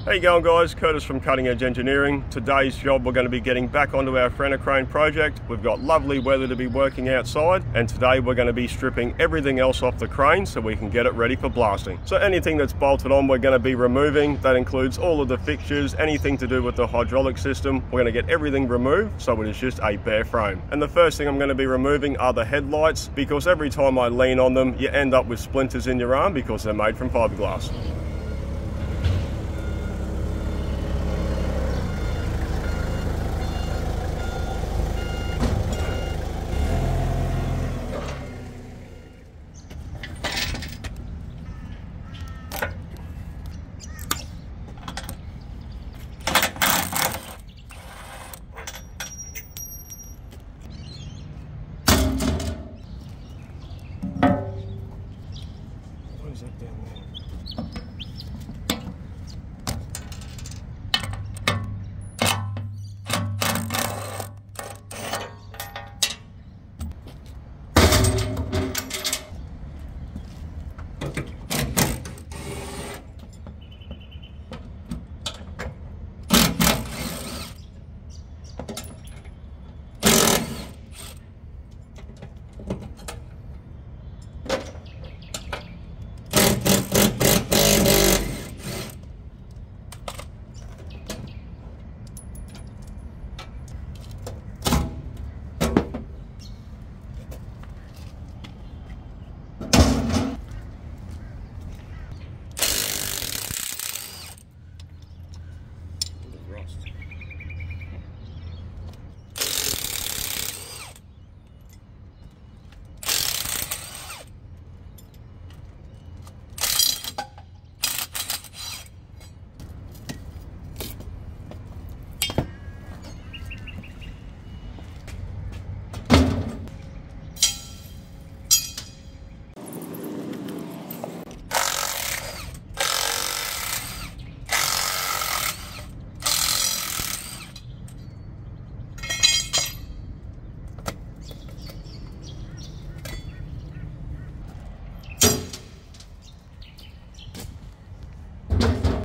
How you going, guys? Curtis from Cutting Edge Engineering. Today's job, we're going to be getting back onto our Frenocrane project. We've got lovely weather to be working outside, and today we're going to be stripping everything else off the crane so we can get it ready for blasting. So anything that's bolted on, we're going to be removing. That includes all of the fixtures, anything to do with the hydraulic system. We're going to get everything removed so it is just a bare frame. And the first thing I'm going to be removing are the headlights, because every time I lean on them, you end up with splinters in your arm because they're made from fiberglass.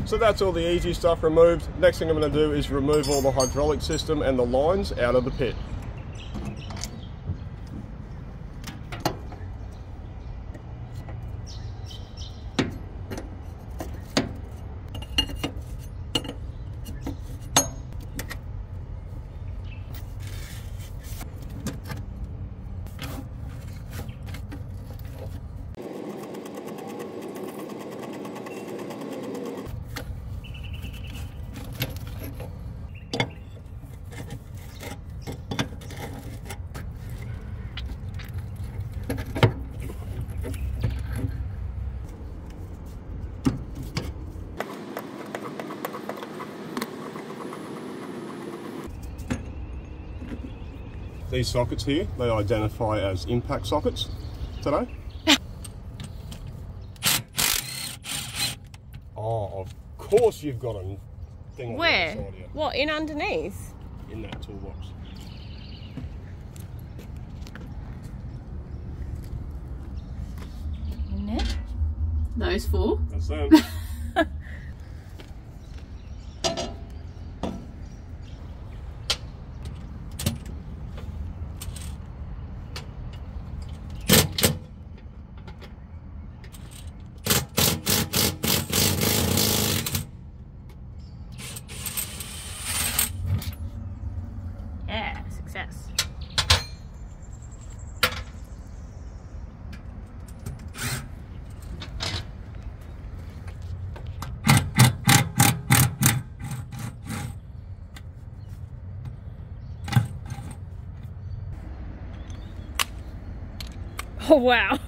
So that's all the easy stuff removed. Next thing I'm going to do is remove all the hydraulic system and the lines out of the pit. These sockets here, they identify as impact sockets today. Oh, of course you've got a thing on the other side here. What, in underneath? In that toolbox. In there? Those four? That's them. Yeah, success. Oh wow.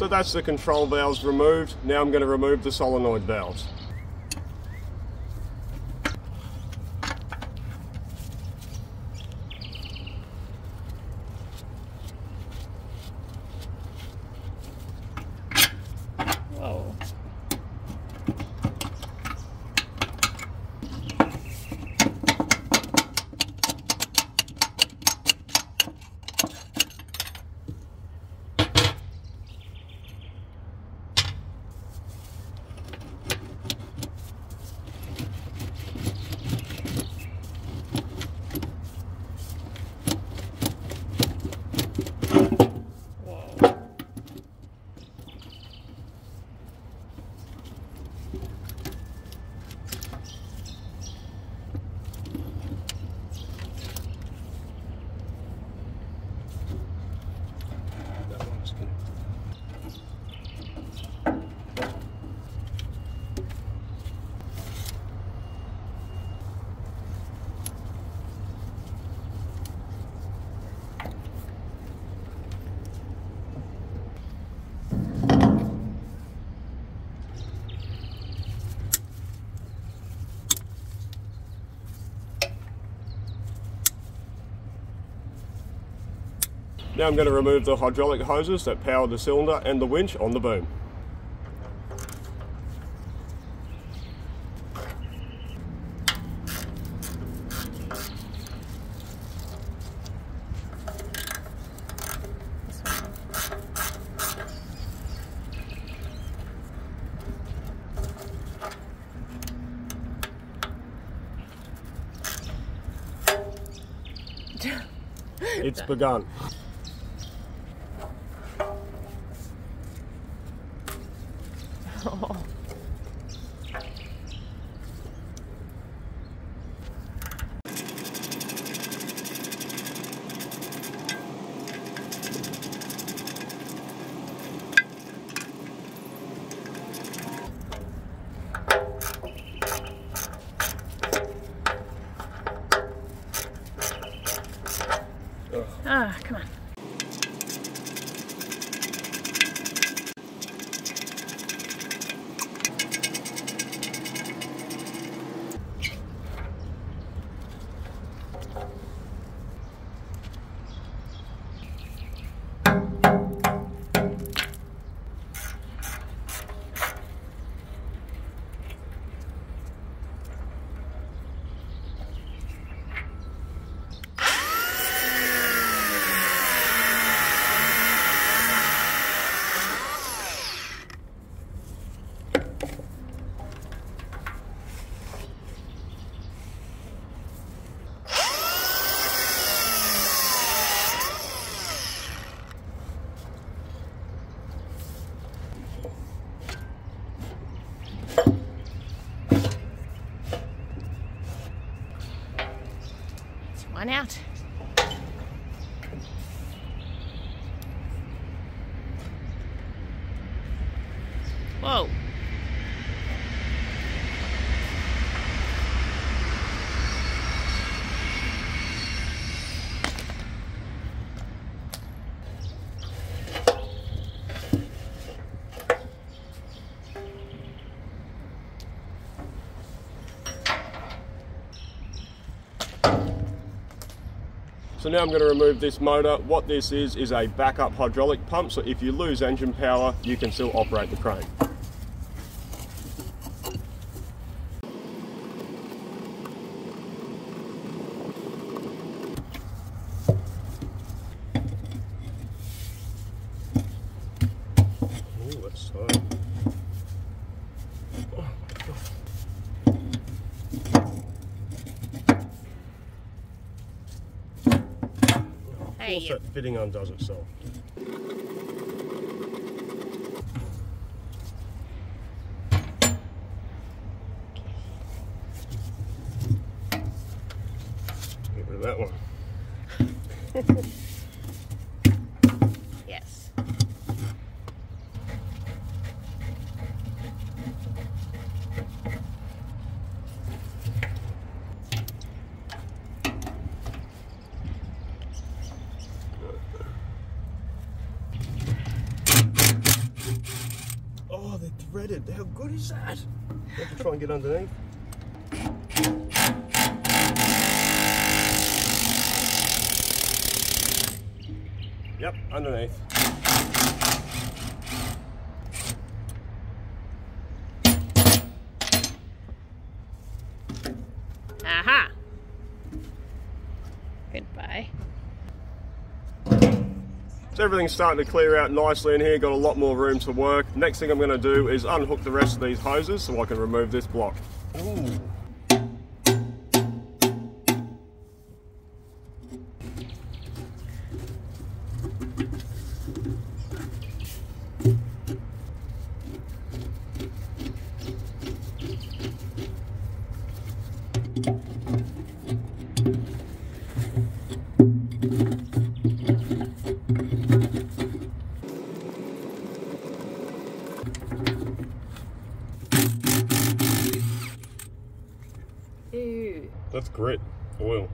So that's the control valves removed. Now I'm going to remove the solenoid valves. Whoa. Now I'm going to remove the hydraulic hoses that power the cylinder and the winch on the boom. It's begun. Oh. Ah, come on. One out. Whoa. So now I'm going to remove this motor. What this is a backup hydraulic pump, so if you lose engine power, you can still operate the crane. Ooh, that's tight. Oh my God. Of course that fitting undoes itself. Get rid of that one. Yes. How good is that? Let's try and get underneath. Yep, underneath. Aha! Goodbye. So everything's starting to clear out nicely in here, got a lot more room to work. Next thing I'm going to do is unhook the rest of these hoses so I can remove this block. Ooh. Ew. That's grit, oil.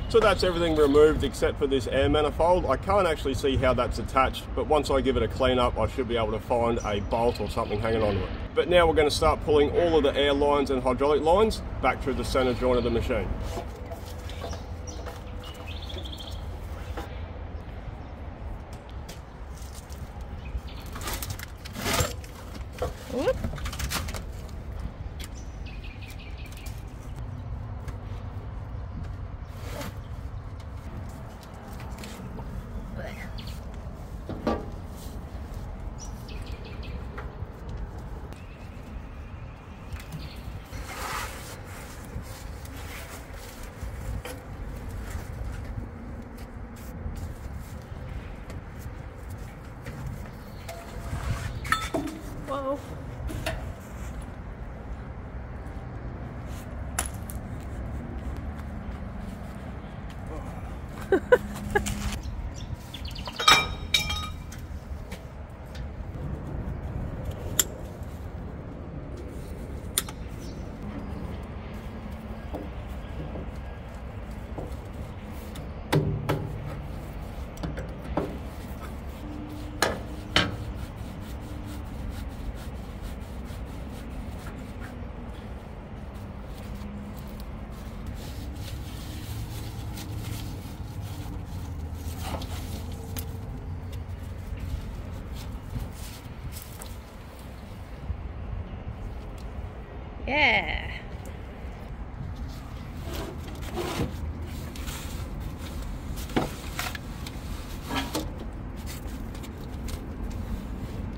So that's everything removed except for this air manifold. I can't actually see how that's attached, but once I give it a clean up, I should be able to find a bolt or something hanging onto it. But now we're going to start pulling all of the air lines and hydraulic lines back through the center joint of the machine. Whoop. Whoa. Yeah.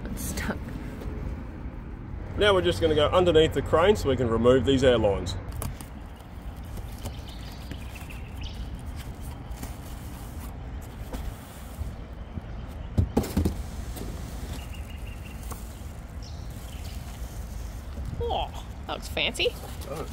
It's stuck. Now we're just going to go underneath the crane so we can remove these air lines. Oh, that looks fancy. Oh.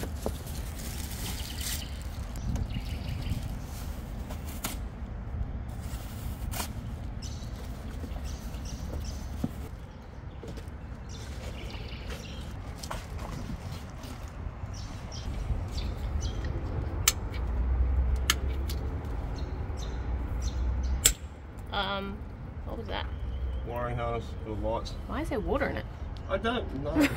What was that? Wiring harness for the lights. Why is there water in it? I don't know.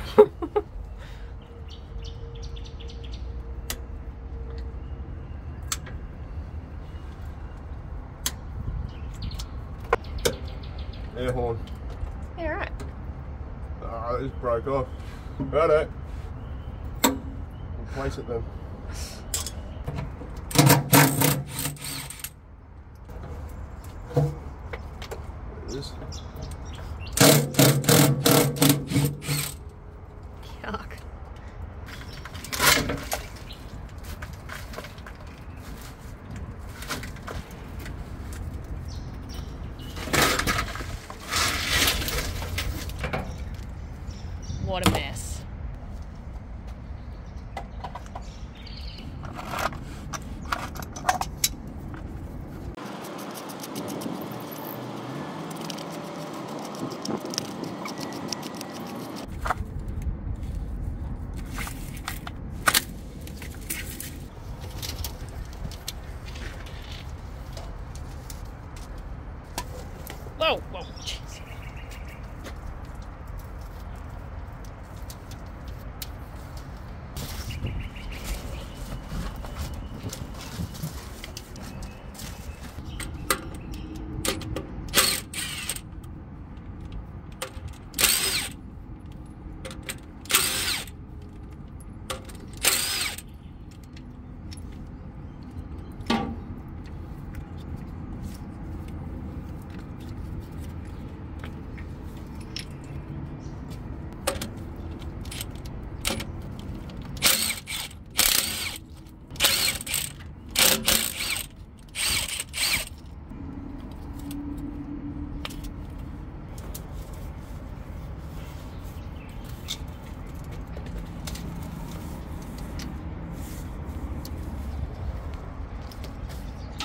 Air horn. Ah, this broke off. Righto. Replace it then. There it is. Yuck. What a mess. Whoa, whoa, jeez.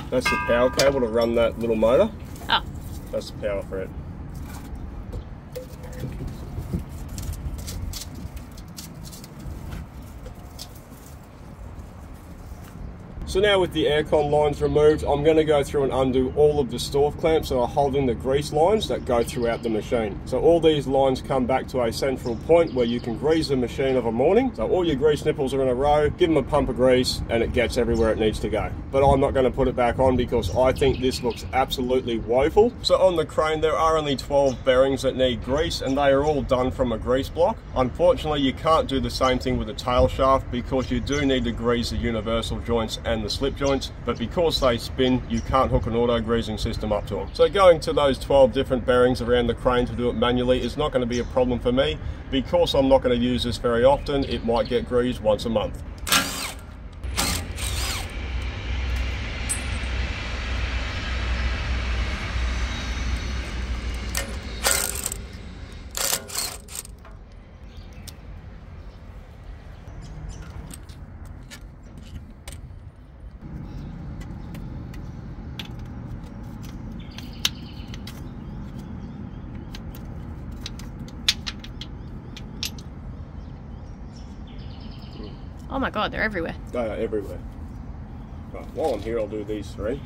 That's the power cable to run that little motor. Oh. That's the power for it. So now with the aircon lines removed, I'm going to go through and undo all of the store clamps that are holding the grease lines that go throughout the machine. So all these lines come back to a central point where you can grease the machine of a morning. So all your grease nipples are in a row, give them a pump of grease and it gets everywhere it needs to go. But I'm not going to put it back on because I think this looks absolutely woeful. So on the crane there are only 12 bearings that need grease and they are all done from a grease block. Unfortunately you can't do the same thing with the tail shaft because you do need to grease the universal joints and the slip joints, but because they spin you can't hook an auto greasing system up to them. So going to those 12 different bearings around the crane to do it manually is not going to be a problem for me. Because I'm not going to use this very often, it might get greased once a month. Oh my god, they're everywhere. They are everywhere. Right, while I'm here I'll do these three.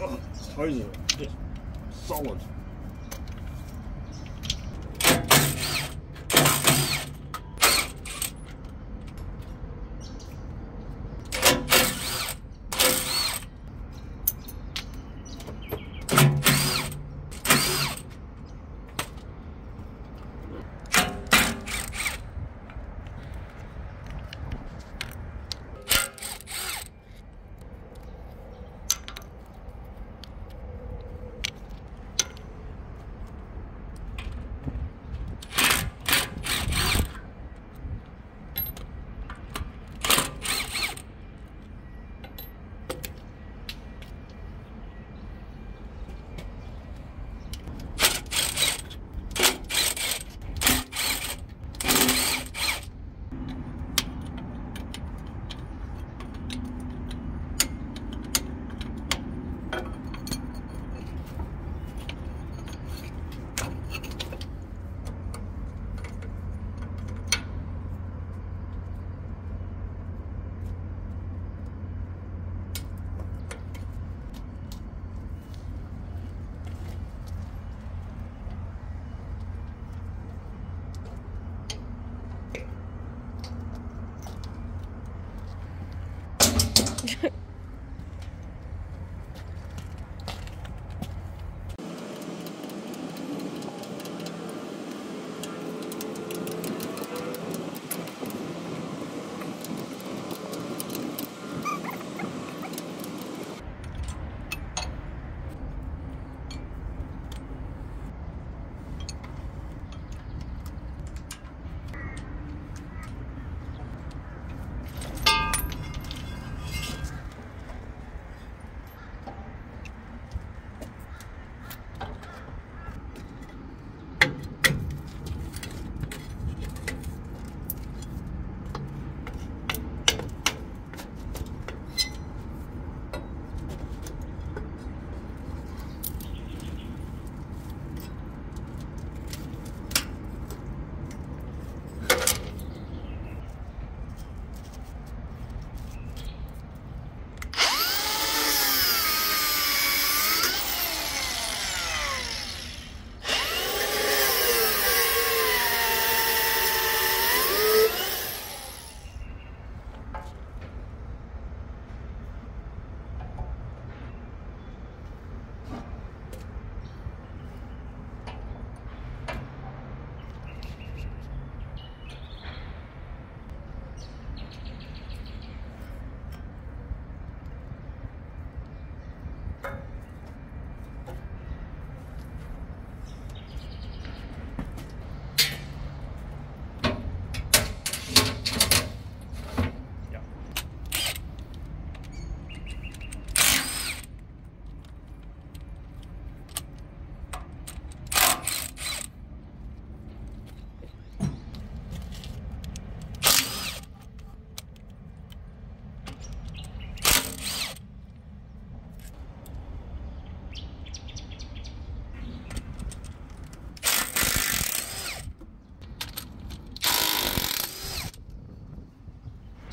Oh, these hoses are just solid.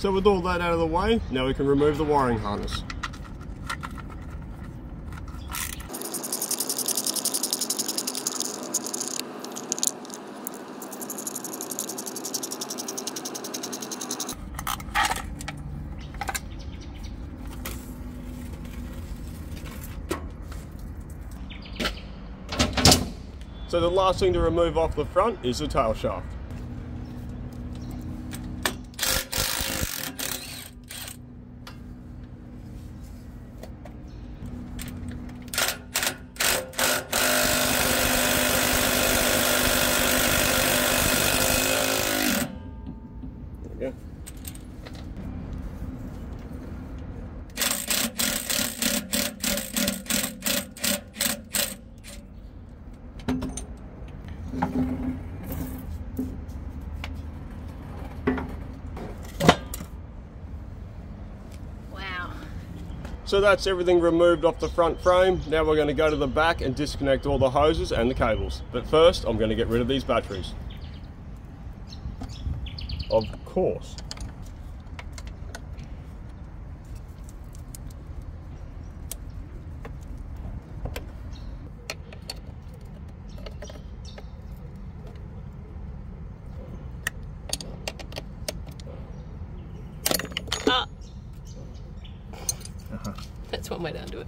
So with all that out of the way, now we can remove the wiring harness. So the last thing to remove off the front is the tail shaft. There we go. Wow. So that's everything removed off the front frame. Now we're going to go to the back and disconnect all the hoses and the cables. But first, I'm going to get rid of these batteries. Of course. That's one way to undo it.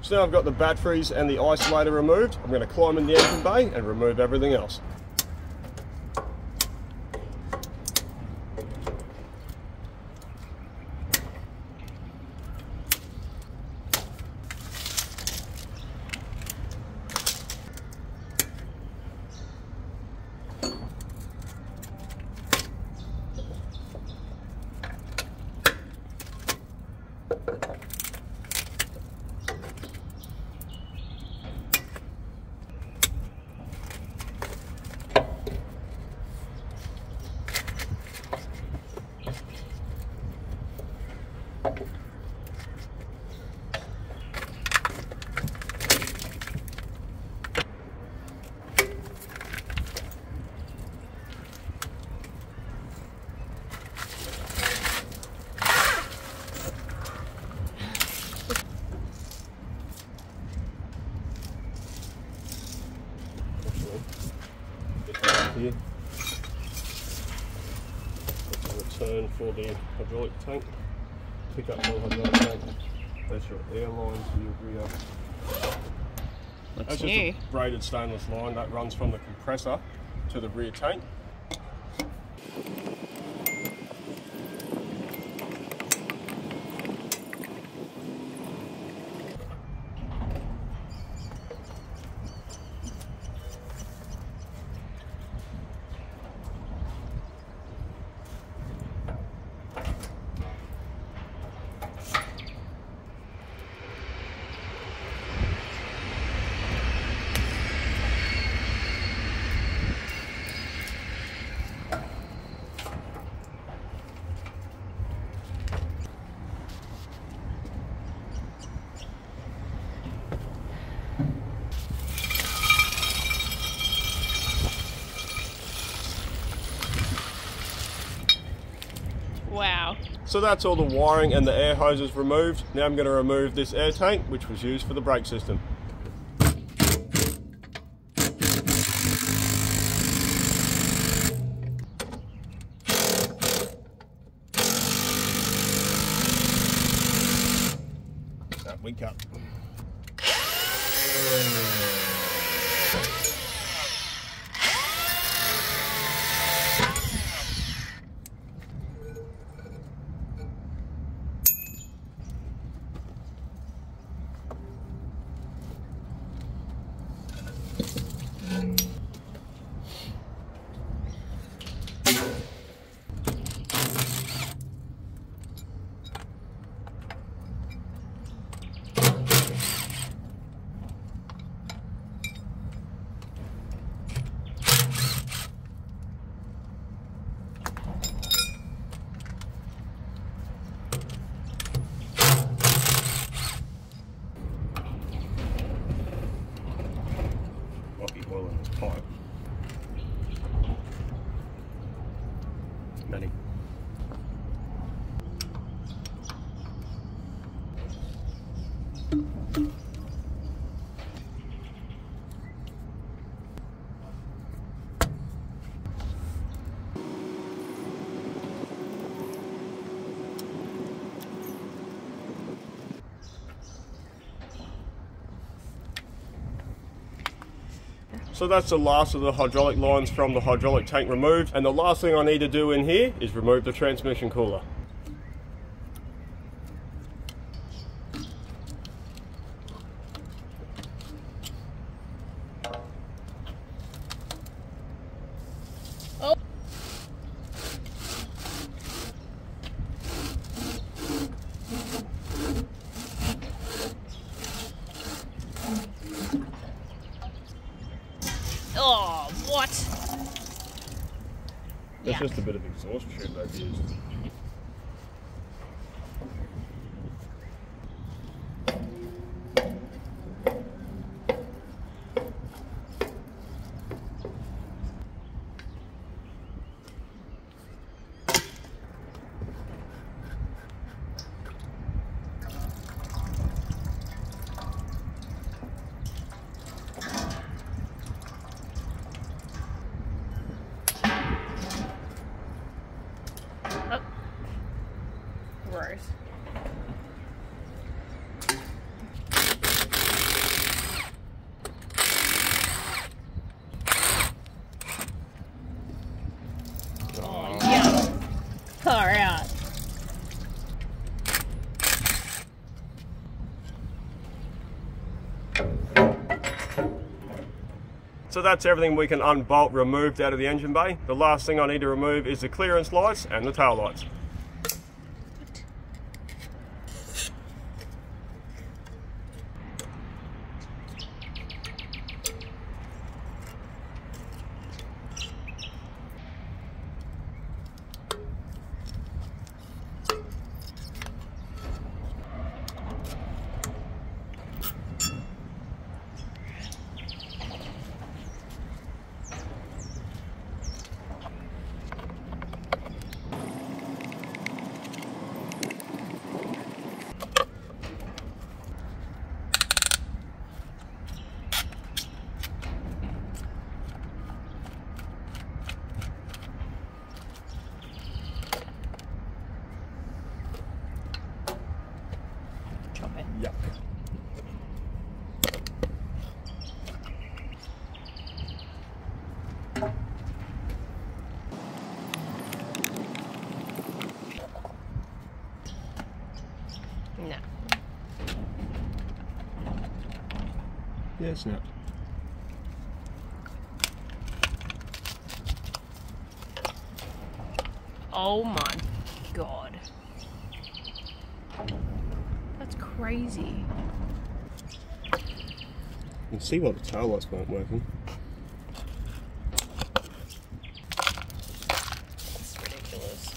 So now I've got the batteries and the isolator removed. I'm going to climb in the engine bay and remove everything else. Here. Return for the hydraulic tank. Pick up the hydraulic tank. That's your air line to your rear. Looks That's new. just a braided stainless line that runs from the compressor to the rear tank. So that's all the wiring and the air hoses removed. Now I'm going to remove this air tank, which was used for the brake system. That we cut. Might be oil in this pipe. Manny. So that's the last of the hydraulic lines from the hydraulic tank removed, and the last thing I need to do in here is remove the transmission cooler. Oh. Oh, what? That's just a bit of exhaust tube they've used. Gross. Oh, yeah. Far out. So that's everything we can unbolt removed out of the engine bay. The last thing I need to remove is the clearance lights and the tail lights. Yuck. No. Yeah, it's not. Oh my god. That's crazy. You can see why the tail lights weren't working. That's ridiculous.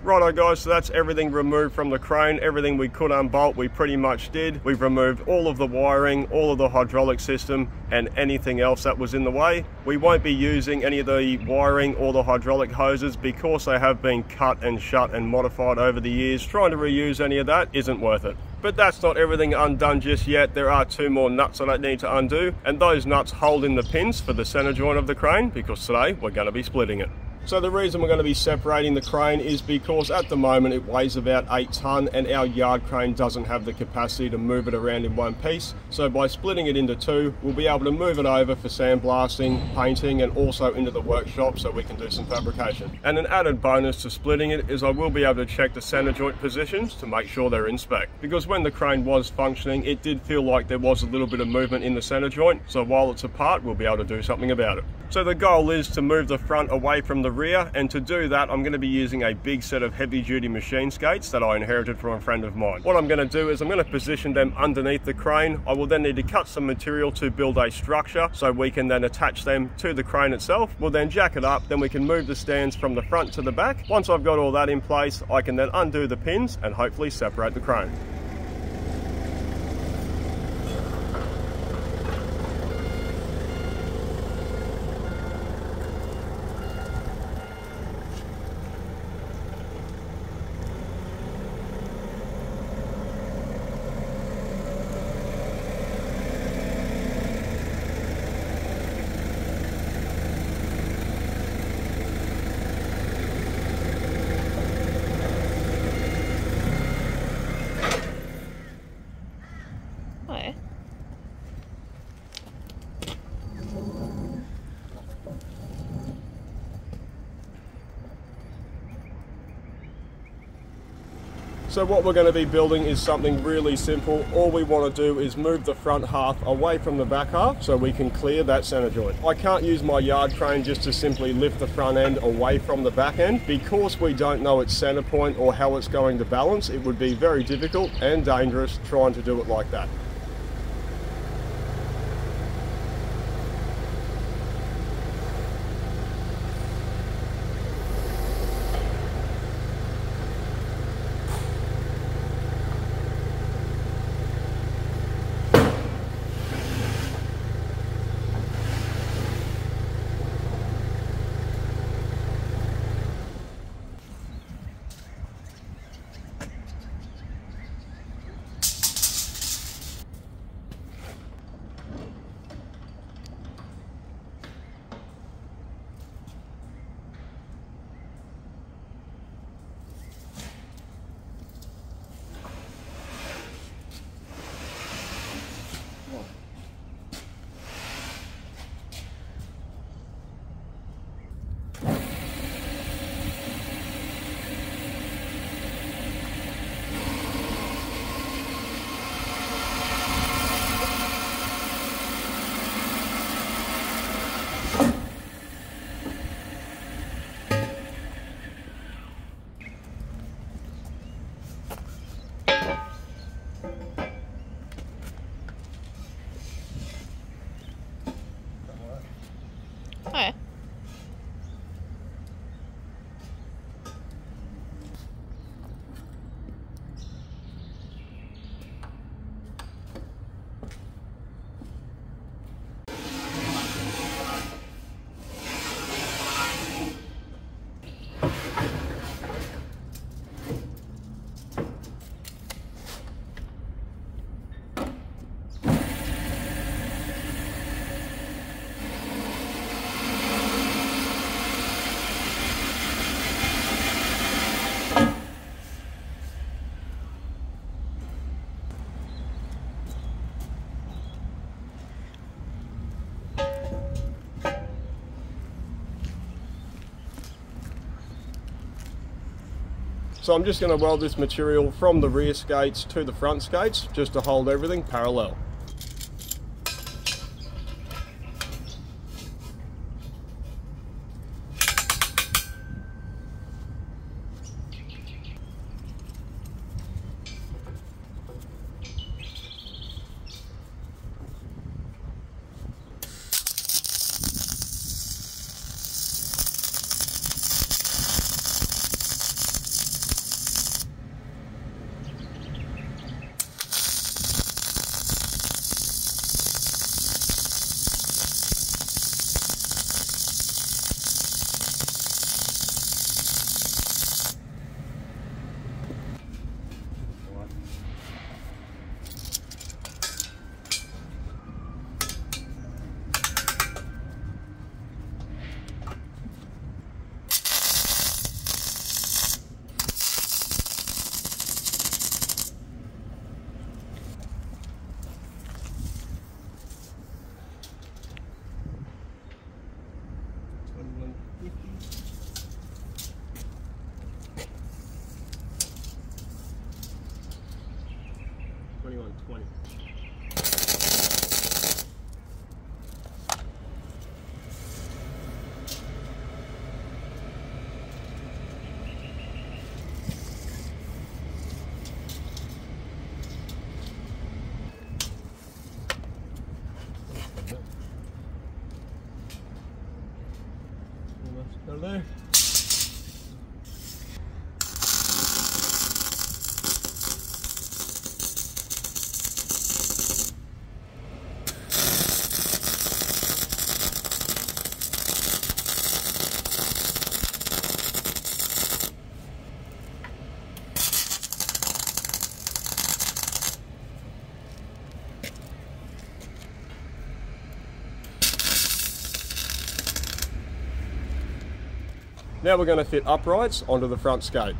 Righto guys, so that's everything removed from the crane. Everything we could unbolt, we pretty much did. We've removed all of the wiring, all of the hydraulic system, and anything else that was in the way. We won't be using any of the wiring or the hydraulic hoses because they have been cut and shut and modified over the years. Trying to reuse any of that isn't worth it. But that's not everything undone just yet. There are 2 more nuts that I need to undo, and those nuts hold in the pins for the center joint of the crane because today we're going to be splitting it. So the reason we're going to be separating the crane is because at the moment it weighs about 8 tonne and our yard crane doesn't have the capacity to move it around in one piece. So by splitting it into 2, we'll be able to move it over for sandblasting, painting, and also into the workshop so we can do some fabrication. And an added bonus to splitting it is I will be able to check the center joint positions to make sure they're in spec. Because when the crane was functioning, it did feel like there was a little bit of movement in the center joint. So while it's apart, we'll be able to do something about it. So the goal is to move the front away from the rear, and to do that I'm going to be using a big set of heavy duty machine skates that I inherited from a friend of mine. What I'm going to do is I'm going to position them underneath the crane. I will then need to cut some material to build a structure so we can then attach them to the crane itself. We'll then jack it up, then we can move the stands from the front to the back. Once I've got all that in place, I can then undo the pins and hopefully separate the crane. So what we're going to be building is something really simple. All we want to do is move the front half away from the back half so we can clear that center joint. I can't use my yard crane just to simply lift the front end away from the back end. Because we don't know its center point or how it's going to balance, it would be very difficult and dangerous trying to do it like that. Okay. So I'm just going to weld this material from the rear skates to the front skates just to hold everything parallel. $21.20. That'll do. Now we're going to fit uprights onto the front skate.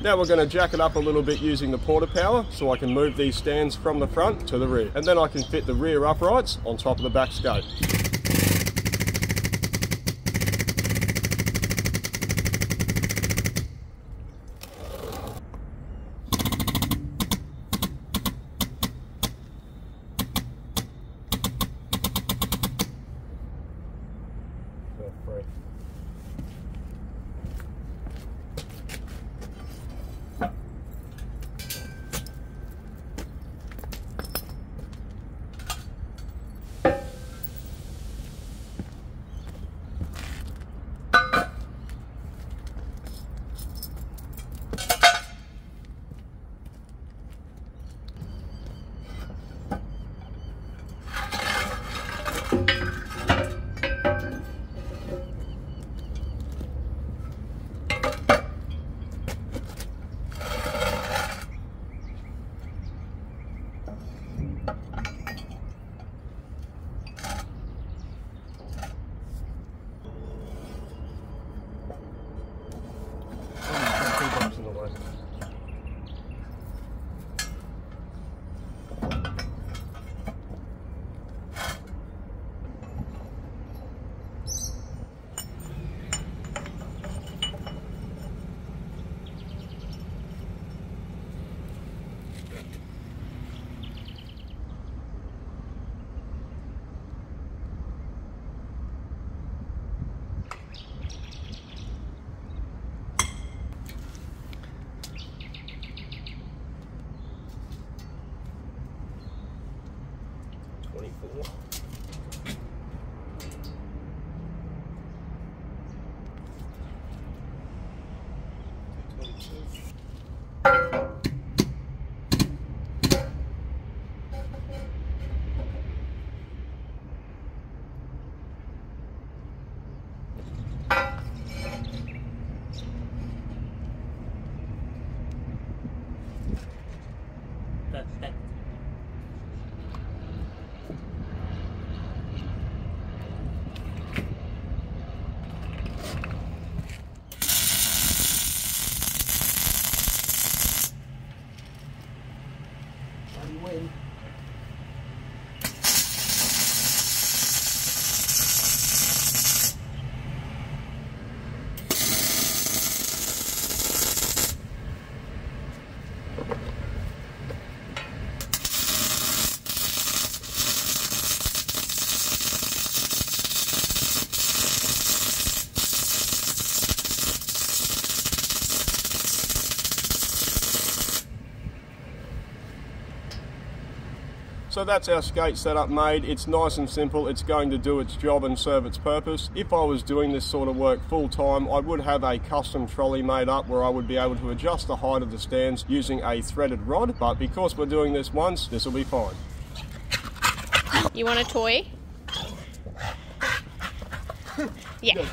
Now we're going to jack it up a little bit using the porta power so I can move these stands from the front to the rear. And then I can fit the rear uprights on top of the back skate. So that's our skate setup made. It's nice and simple. It's going to do its job and serve its purpose. If I was doing this sort of work full time, I would have a custom trolley made up where I would be able to adjust the height of the stands using a threaded rod, but because we're doing this once, this will be fine. You want a toy? Yeah. Go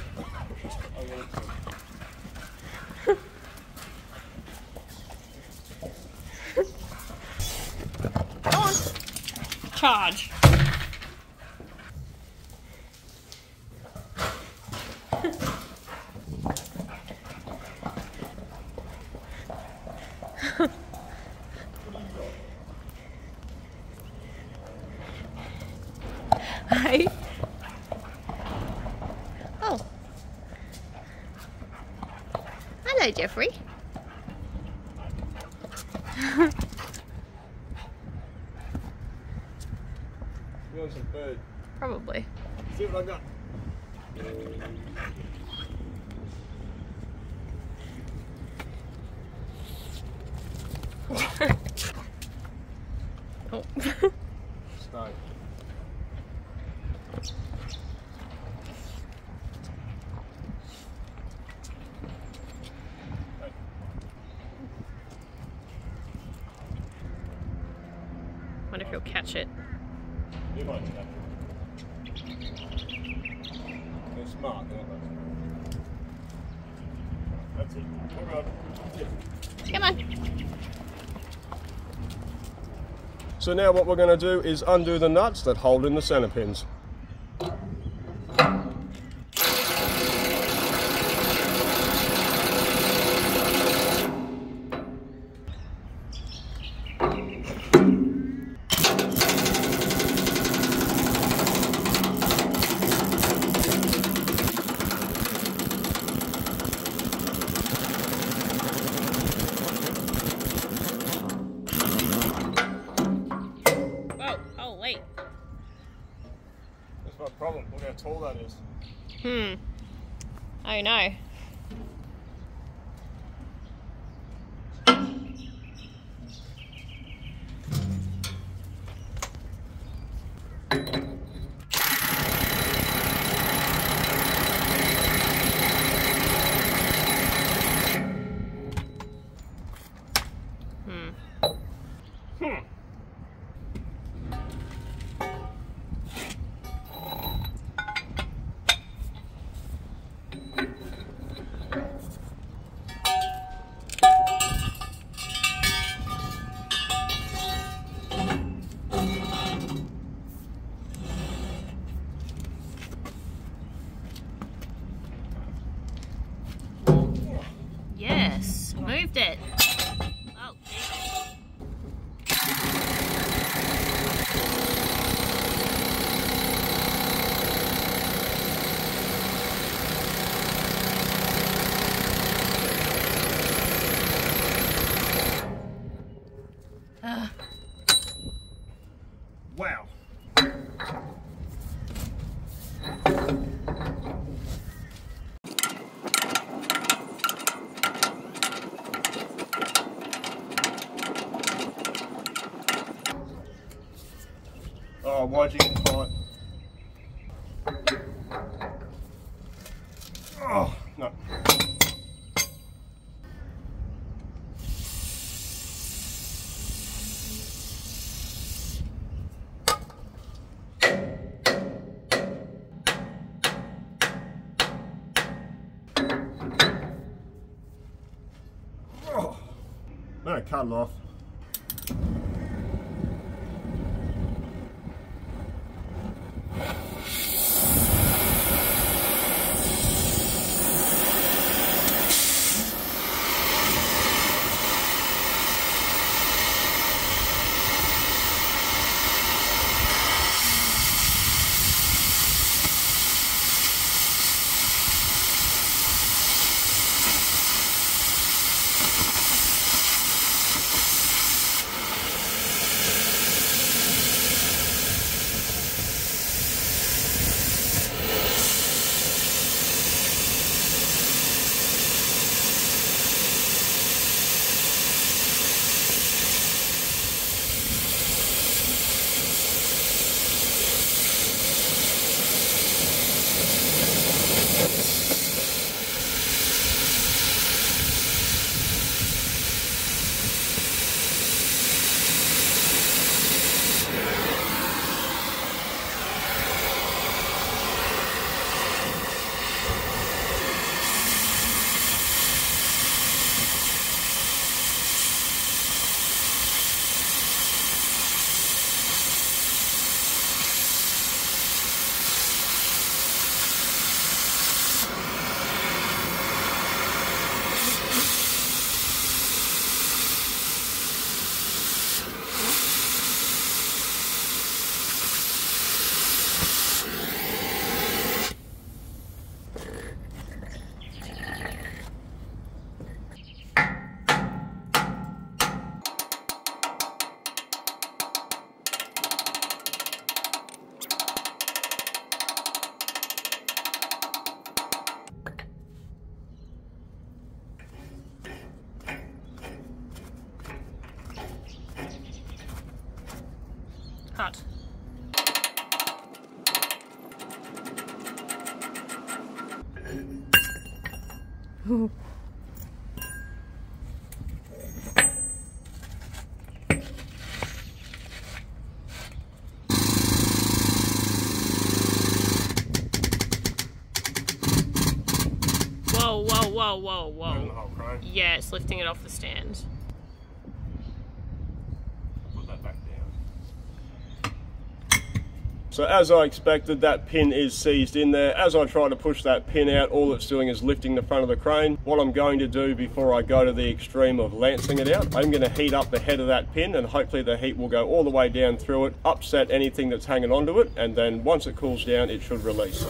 on. Charge. Hi. Oh. Hello, Jeffrey. You want some food? Probably. See what I got. Oh. Stay. Wonder if he'll catch it. You might catch it. They're smart, aren't they? That's it. All right. Come on. So now what we're going to do is undo the nuts that hold in the center pins. Oh, wait. That's my problem. Look how tall that is. Oh no. Yes, moved it. Oh, Wow. Oh, why'd you get caught? Oh, no. Oh, no, cut it off. Whoa, whoa, whoa, whoa, Turn the whoa. whole crane. Yeah, it's lifting it off the stand. Put that back down. So as I expected, that pin is seized in there. As I try to push that pin out, all it's doing is lifting the front of the crane. What I'm going to do before I go to the extreme of lancing it out, I'm going to heat up the head of that pin, and hopefully the heat will go all the way down through it, upset anything that's hanging onto it, and then once it cools down, it should release.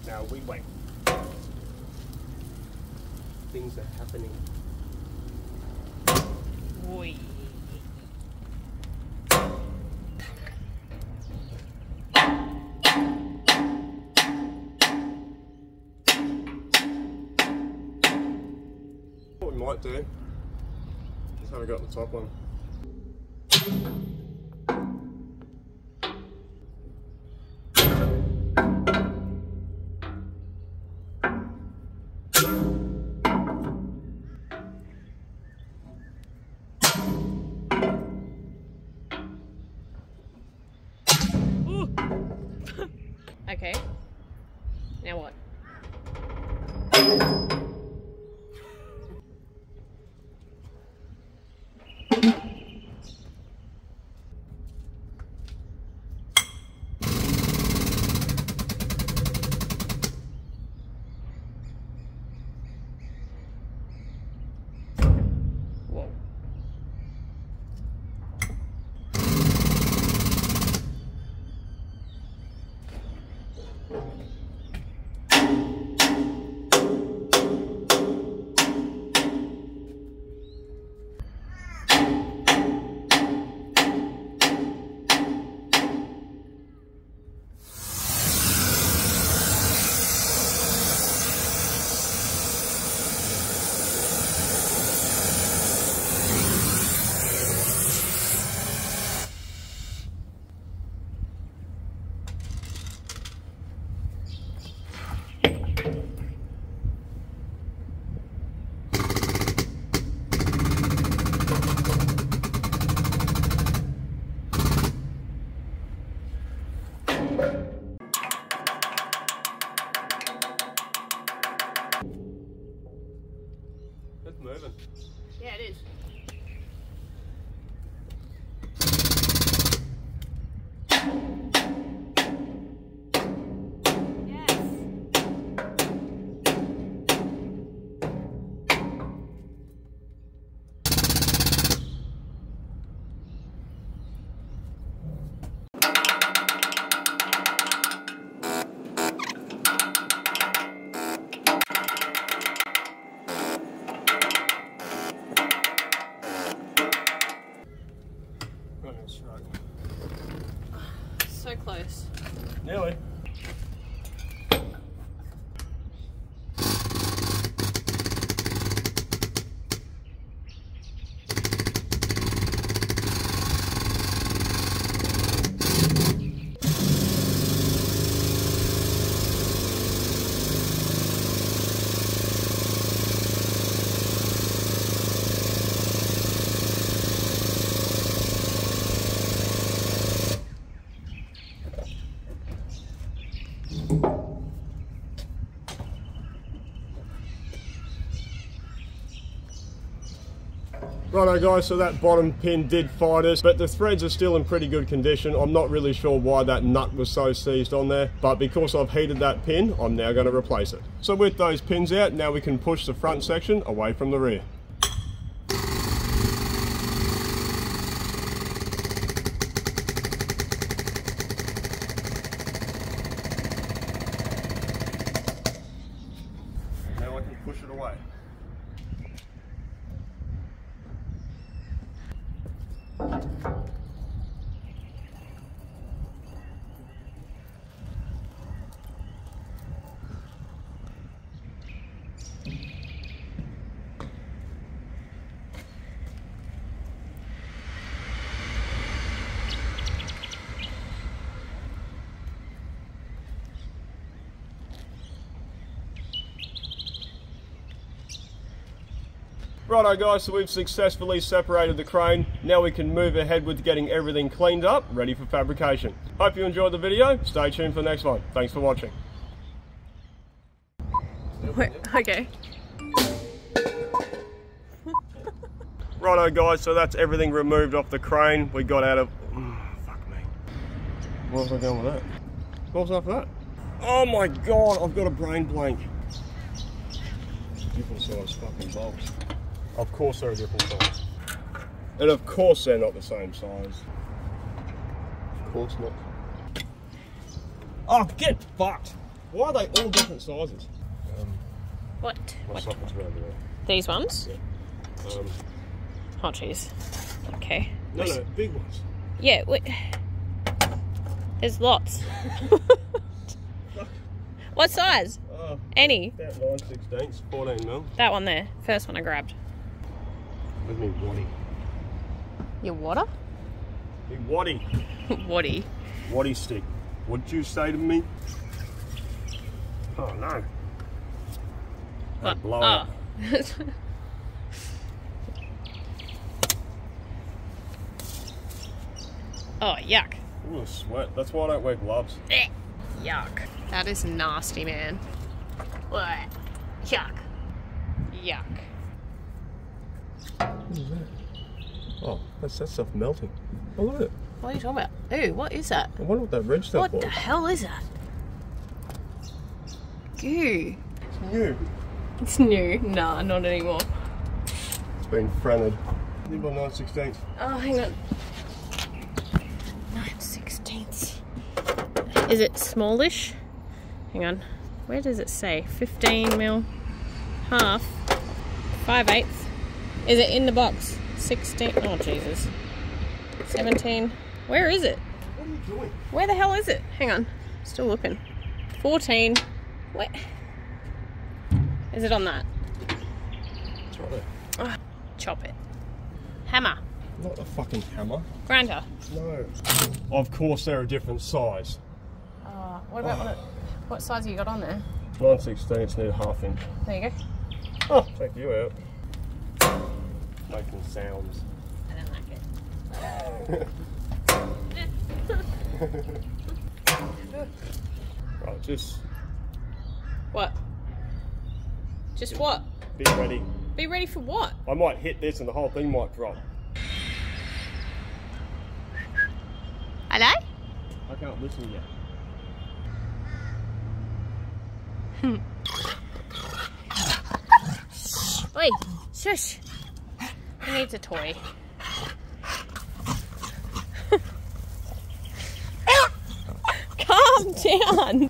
Now we wait. Things are happening. Oi. What we might do is have a go at the top one. Okay. Now what? Whoa. It's moving. Yeah, it is. So close. Nearly. Righto guys, so that bottom pin did fight us, but the threads are still in pretty good condition. I'm not really sure why that nut was so seized on there, but because I've heated that pin, I'm now going to replace it. So with those pins out, now we can push the front section away from the rear. Now I can push it away. Righto guys, so we've successfully separated the crane. Now we can move ahead with getting everything cleaned up, ready for fabrication. Hope you enjoyed the video. Stay tuned for the next one. Thanks for watching. Wait, okay. Righto guys, so that's everything removed off the crane. We got out of... fuck me. What was I going with that? What was after that? Oh my god, I've got a brain blank. Different size fucking bolts. Of course they're a different size. And of course they're not the same size. Of course not. Oh, get fucked! Why are they all different sizes? What? My socket's around there. These ones? Yeah. Oh, jeez. Okay. No, big ones. Yeah, wait. There's lots. What size? Any? About 9/16, 14 mil. That one there. First one I grabbed. With me waddy. Your water? Me waddy. Waddy. Waddy stick. What'd you say to me? Oh no. What? Blow Oh. Oh, yuck. Ooh, sweat. That's why I don't wear gloves. Yuck. That is nasty, man. What? Yuck. Yuck. What is that? Oh, that's that stuff melting. Oh, look at it. What are you talking about? Ooh, what is that? I wonder what that red stuff What was. the hell is that? Goo. It's new. It's new. Nah, not anymore. It's been fronted. New by 9/16. Oh, hang on. 9/16. Is it smallish? Hang on. Where does it say? 15 mil. Half. 5/8. Is it in the box? 16. Oh, Jesus. 17. Where is it? What are you doing? Where the hell is it? Hang on. Still looking. 14. Where? Is it on that? It's right there. Oh, chop it. Hammer. Not a fucking hammer. Grinder. No. Of course they're a different size. What about what size have you got on there? 9/16 need a ½ inch. There you go. Oh, check you out. Making sounds. I don't like it. Right, just What? Just what? be ready. Be ready for what? I might hit this and the whole thing might drop. Hello? I can't listen yet. Oi, shush. He needs a toy. Calm down.